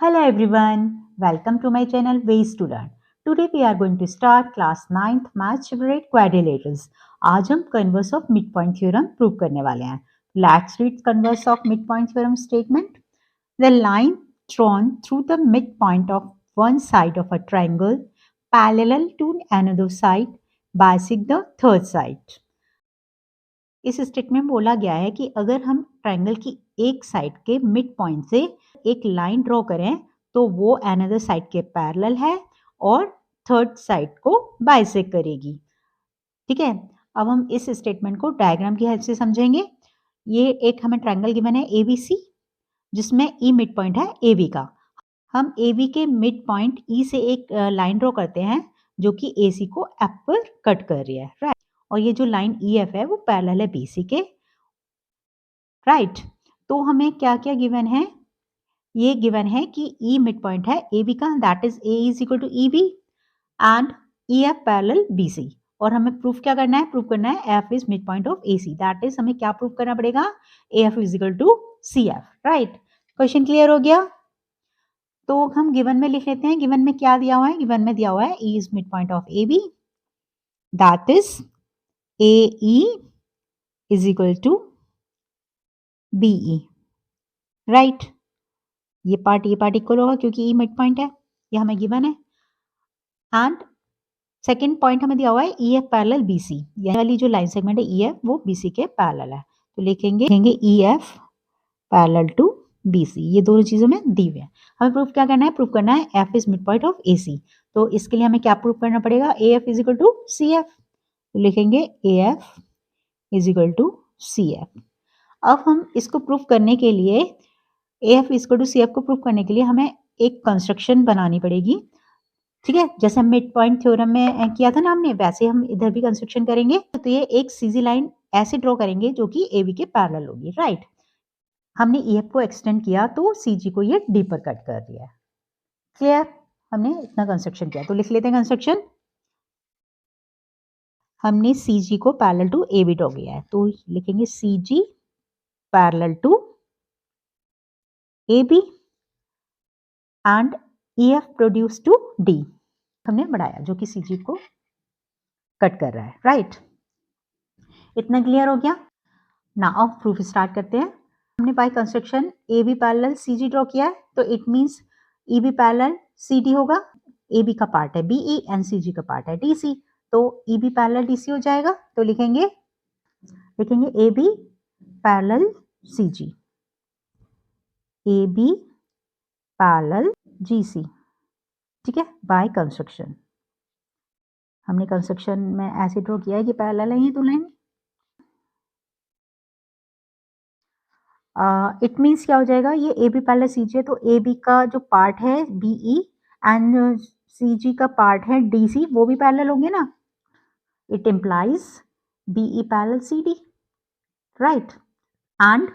Hello everyone, welcome to my channel Ways to Learn. Today we are going to start class 9th Math Favorite Quadrilaterals. आज हम converse of midpoint theorem prove करने वाले हैं. Let's read converse of midpoint theorem statement. The line drawn through the midpoint of one side of a triangle parallel to another side bisect the third side. इस statement में बोला गया है कि अगर हम ट्रायंगल की एक साइड के मिड पॉइंट से एक लाइन ड्रॉ करें तो वो अनदर साइड के पैरेलल है और थर्ड साइड को बाइसेक्ट करेगी. ठीक है, अब हम इस स्टेटमेंट को डायग्राम की हेल्प से समझेंगे. ये एक हमें ट्रायंगल गिवन है एबीसी जिसमें ई मिड पॉइंट है एबी का. हम एबी के मिड पॉइंट ई से एक लाइन ड्रॉ करते हैं जो कि एसी को एफ पर कट कर रही है, राइट. और ये जो लाइन ई एफ है वो पैरेलल है बीसी के, राइट. तो हमें क्या क्या गिवन है? ये गिवन है कि ई मिड पॉइंट है ए बी का, that is A is equal to E B and E F parallel B C. और हमें प्रूफ क्या करना है? प्रूफ करना है F is mid point of A C, that is हमें क्या प्रूफ करना पड़ेगा? A F is equal to C F, right. Question clear हो गया? तो हम गिवन में लिख लेते हैं. गिवन में क्या दिया हुआ है? गिवन में दिया हुआ है E is mid point of A B, that is A E is equal to B E, right. ये पार्ट इक्वल होगा क्योंकि ई मिड पॉइंट है, ये हमें गिवन है. एंड सेकंड पॉइंट हमें दिया हुआ है E F parallel B C. ये वाली जो लाइन सेगमेंट है ई एफ वो बी सी के पैरेलल है, तो लिखेंगे E F parallel to B C. ये दोनों चीज़ों में दी हुई है. हमें प्रूफ क्या करना है? प्रूफ करना है F is mid point of A C. तो इसके लिए हमें क्या प्रूफ करना पड़ेगा? A F is equal to C F. तो लिखेंगे A F is equal to C F. अब हम इसको प्रूफ करने के लिए A F is equal to C F को प्रूफ करने के लिए हमें एक कंस्ट्रक्शन बनानी पड़ेगी. ठीक है, जैसे हम मिड पॉइंट थ्योरम में किया था ना हमने, वैसे हम इधर भी कंस्ट्रक्शन करेंगे. तो ये एक सीधी लाइन ऐसे ड्रॉ करेंगे जो कि ए बी के पैरेलल होगी, राइट. हमने ई एफ को एक्सटेंड किया तो सी जी को ये डी पर कट कर दिया. क्लियर? हमने इतना कंस्ट्रक्शन किया. तो लिख लेते हैं कंस्ट्रक्शन. हमने सी जी को parallel to A B draw किया है, तो लिखेंगे C G parallel to A B and E F produce to D. हमने बढ़ाया जो कि सी जी को कट कर रहा है, राइट. इतना क्लियर हो गया? नाउ प्रूफ स्टार्ट करते हैं. हमने by construction A B parallel C G draw किया है, तो it means E B parallel C D होगा. ए बी का पार्ट है B E and C G का पार्ट है डी सी, तो E B parallel D C हो जाएगा. तो लिखेंगे A B parallel C G, A B parallel G C. ठीक है, बाय कंस्ट्रक्शन. हमने कंस्ट्रक्शन में ऐसे ड्रॉ किया है कि पैरेलल है ये दो लाइन. इट मीन्स क्या हो जाएगा? ये ए बी पैरेलल सी जी है, तो ए बी का जो पार्ट है B E and C G का पार्ट है डी सी, वो भी पैरेलल होंगे ना. It implies B E parallel C D, right. And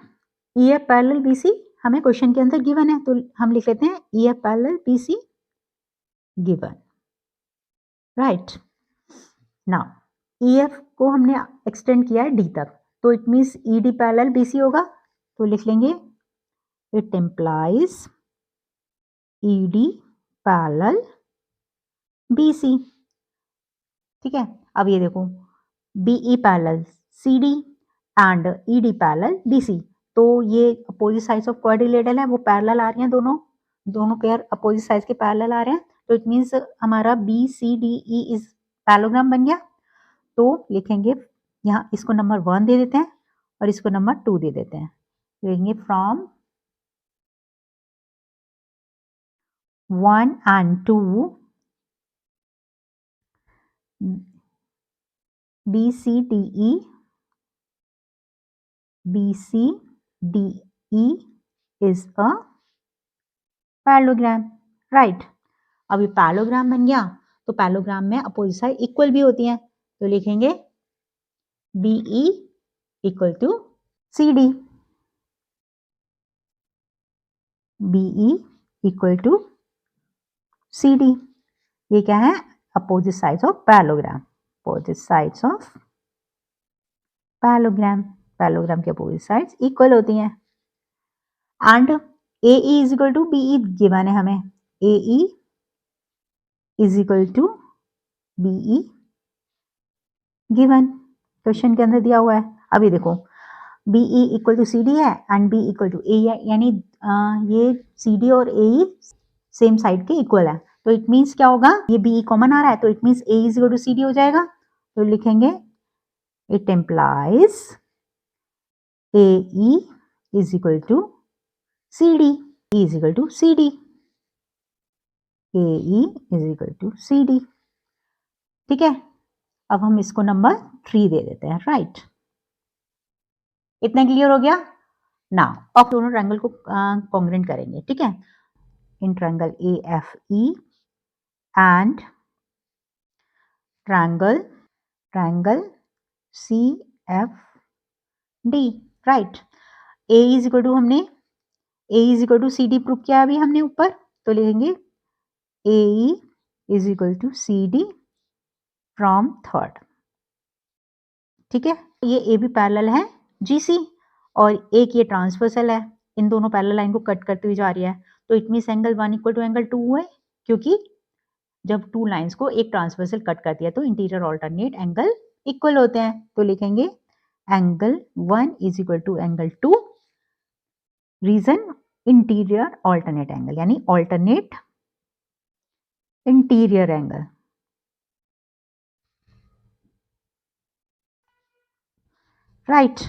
E F parallel B C हमें क्वेश्चन के अंदर गिवन है, तो हम लिख लेते हैं E F parallel B C given, right. Now E F को हमने एक्सटेंड किया है डी तक, तो it means E D parallel B C होगा. तो लिख लेंगे it implies E D parallel B C. ठीक है, अब ये देखो B E parallel C D and E D parallel B C, तो ये अपोजिट साइड्स ऑफ क्वाड्रिलेटरल है, वो पैरेलल आ रही हैं. दोनों पेयर अपोजिट साइड्स के पैरेलल आ रहे हैं, तो इट मीन्स हमारा B C D E is parallelogram बन गया. तो लिखेंगे यहाँ इसको नंबर 1 दे देते हैं और इसको नंबर 2 दे देते हैं. लिखेंगे from 1 and 2 BCDE is a parallelogram, right. अब ये पैरेललोग्राम बन गया, तो पैरेललोग्राम में अपोजिट साइड इक्वल भी होती हैं, तो लिखेंगे BE equal to CD, BE equal to CD. ये क्या है? Opposite sides of parallelogram. Opposite sides of parallelogram, parallelogram के अपोजिट साइड्स इक्वल होती हैं. And A E is equal to B E given है हमें, A E is equal to B E given question के अंदर दिया हुआ है। अभी देखो B E equal to C D है and B equal to A है, यानी ये सी डी और ए ई सेम साइड के इक्वल है, तो इट मीन्स क्या होगा, ये बी ई कॉमन आ रहा है तो it means A is equal to C D हो जाएगा। तो लिखेंगे it implies A E is equal to C D, E is equal to C D, A E is equal to C D. ठीक है, अब हम इसको नंबर 3 दे देते हैं, राइट। इतना क्लियर हो गया ना। अब दोनों ट्रायंगल को कॉन्ग्रेंट करेंगे, ठीक है। In triangle A F E and triangle C F D, right. A is equal to हमने A is equal to C D prove किया अभी हमने ऊपर, तो लिखेंगे A E is equal to C D from third. ठीक है, ये ए भी पैरेलल है जीसी और एक ये ट्रांसवर्सल है, इन दोनों पैरेलल लाइन को कट करते हुए जा रही है, तो it means angle 1 equal to angle 2 है, क्योंकि जब टू लाइंस को एक ट्रांसवर्सल कट करती है तो इंटीरियर ऑल्टरनेट एंगल इक्वल होते हैं। तो लिखेंगे angle 1 is equal to angle 2, reason interior alternate angle, यानी alternate interior angle. Right,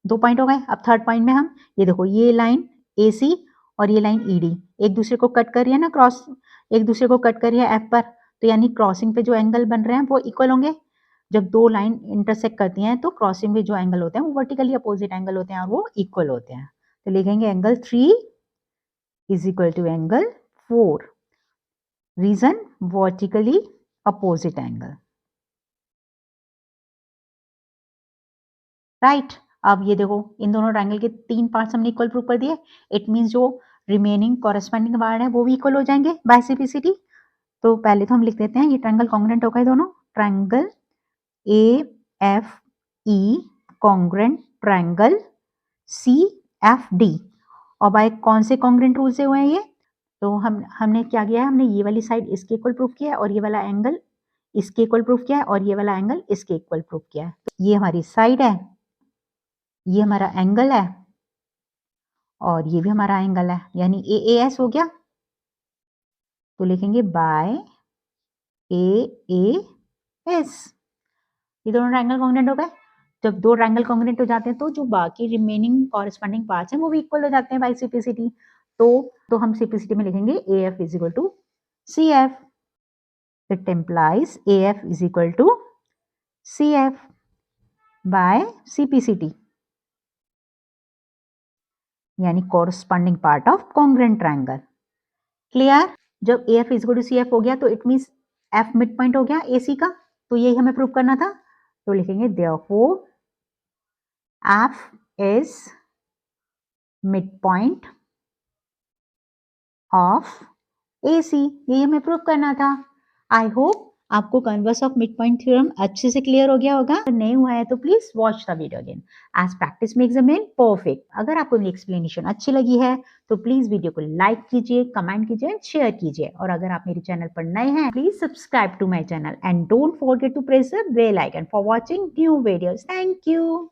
2 point हो गए। अब थर्ड पॉइंट में हम ये देखो, ये लाइन AC और ये लाइन ED एक दूसरे को कट कर रही है ना, क्रॉस एक दूसरे को कट कर रही है F पर, तो यानी क्रॉसिंग पे जो एंगल बन रहे हैं वो इक्वल होंगे। जब दो लाइन इंटरसेक्ट करती हैं तो क्रॉसिंग में जो एंगल होते हैं वो वर्टिकली अपोजिट एंगल होते हैं और वो इक्वल होते हैं। तो लिखेंगे angle 3 is equal to angle 4, reason vertically opposite angle. Right, अब ये देखो इन दोनों ट्रायंगल के 3 पार्ट्स हमने इक्वल प्रूव कर दिए, इट मींस जो रिमेनिंग कॉरेस्पॉन्डिंग पार्ट है वो भी इक्वल हो जाएंगे बाय सिम्प्लिसिटी। तो पहले तो हम लिख देते हैं ये ट्रायंगल कॉन्ग्रुएंट हो गए दोनों, triangle AFE congruent triangle CFD। और बाय कौन से कॉन्ग्रुएंट रूल से हुए हैं ये, तो हमने क्या किया है, हमने ये वाली साइड इसके इक्वल प्रूफ किया है और ये वाला एंगल इसके इक्वल प्रूफ किया है और ये वाला एंगल इसके इक्वल प्रूफ किया है। तो ये हमारी साइड है, ये हमारा एंगल है और ये भी हमारा एंगल है, यानी AAS हो गया। तो लिखेंगे बाय AAS। ये दोनों ट्रायंगल कॉन्ग्रुएंट हो गए। जब दो ट्रायंगल कॉन्ग्रुएंट हो जाते हैं तो जो बाकी रिमेनिंग कॉरेस्पॉन्डिंग पार्ट्स हैं वो भी इक्वल हो जाते हैं बाय सिम्प्लिसिटी। तो हम सिम्प्लिसिटी में लिखेंगे AF is equal to CF। It employs AF is equal to CF by simplicity, यानी corresponding part of congruent triangle. Clear? जब AF is equal to CF हो गया तो it means F mid point हो गया AC का, तो यही हमें प्रूव करना था। तो लिखेंगे therefore F is mid point of AC, यही हमें प्रूव करना था। आई होप आपको converse of mid point theorem अच्छे से क्लियर हो गया होगा। अगर नहीं हुआ है तो please watch the video again, as practice makes the man perfect. अगर आपको मेरी एक्सप्लेनेशन अच्छी लगी है तो प्लीज वीडियो को लाइक कीजिए, कमेंट कीजिए एंड शेयर कीजिए। और अगर आप मेरे चैनल पर नए हैं please subscribe to my channel and don't forget to press the bell icon for watching new videos. Thank you.